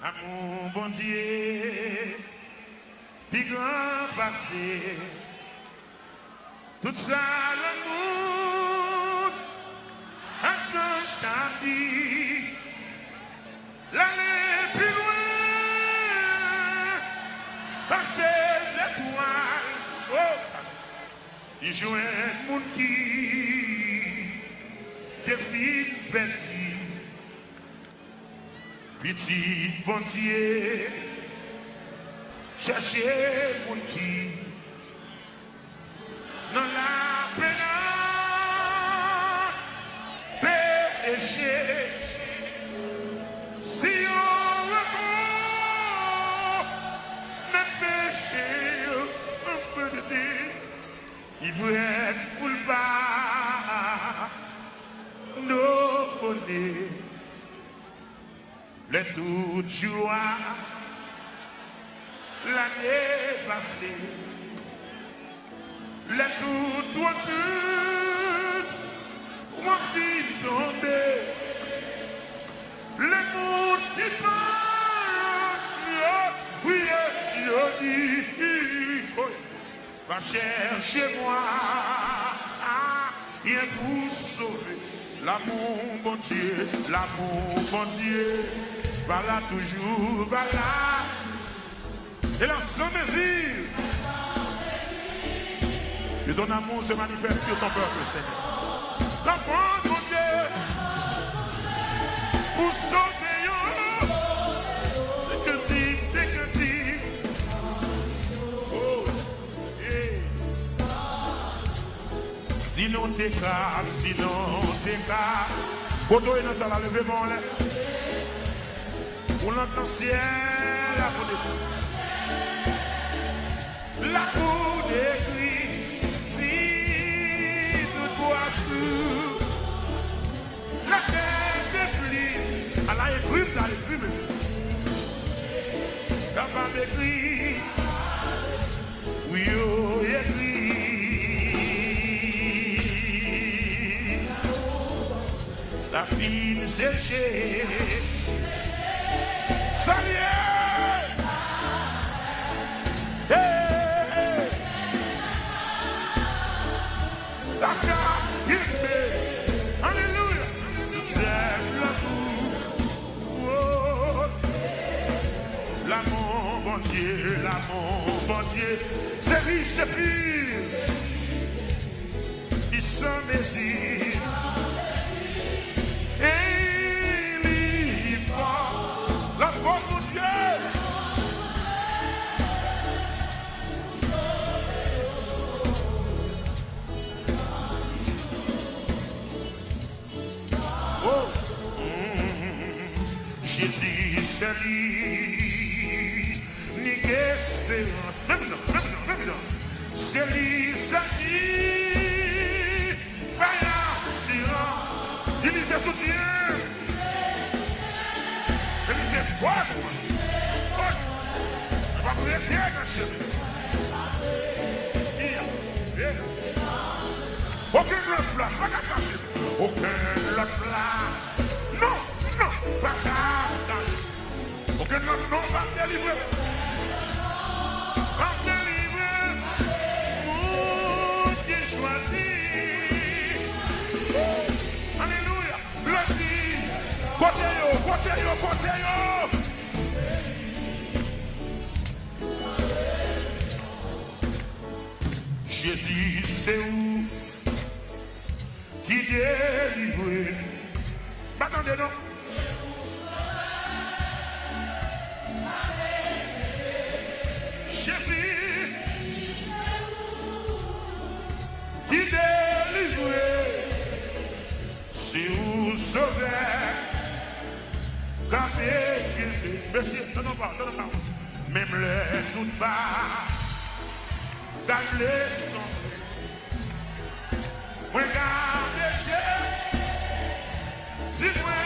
à mon bon Dieu, puis grand passé, tout ça l'amour, un songe t'a dit, l'aller plus loin, passer l'étoile, oh, il joue un monde qui défile petit bon Dieu, cherchez mon qui dans la peine, péché. Si on reprend notre péché, on peut le dire, il veut être pour le pas, nos bonnets. Le tout joie, l'année passée, le tout tout, mon fils tombé, le monde qui parle, oui, va chercher moi, il est pour sauver. L'amour, bon Dieu, va là toujours, va là. Et là, sans désir. Et ton amour se manifeste sur ton peuple, Seigneur. L'enfant, mon Dieu, pour sauver, c'est que dit. Oh, yeah. Sinon t'es calme, Koto est dans ça, la levée mon lait. Pour l'entendre ciel, la cour des la cour des cris, si tout doit sous la terre déplie, à la écrime, monsieur. La femme écrit, oui, oh, écrit. La fille séchée, salut, la carte, alléluia, c'est l'amour, l'amour, bon Dieu, c'est riche, c'est pur, il s'en mesure. Jésus, c'est lui, ni espérance. Même non. C'est lui, c'est lui, il dit c'est soutien, il dit c'est force. On va vous aider dans le chemin. Aucune place, pas qu'à cacher. Aucune place. Non, pas qu'à cacher. Aucune non va me délivrer. Va me délivrer. Mon Dieu choisi. Alléluia. Le dit. Côté yo. Jésus, c'est où qui délivre. Attendez, non. Jésus, qui délivre. C'est où sauver. Capé, monsieur, non pas. Même les tout bas. Dans les sons, regardez, si moi,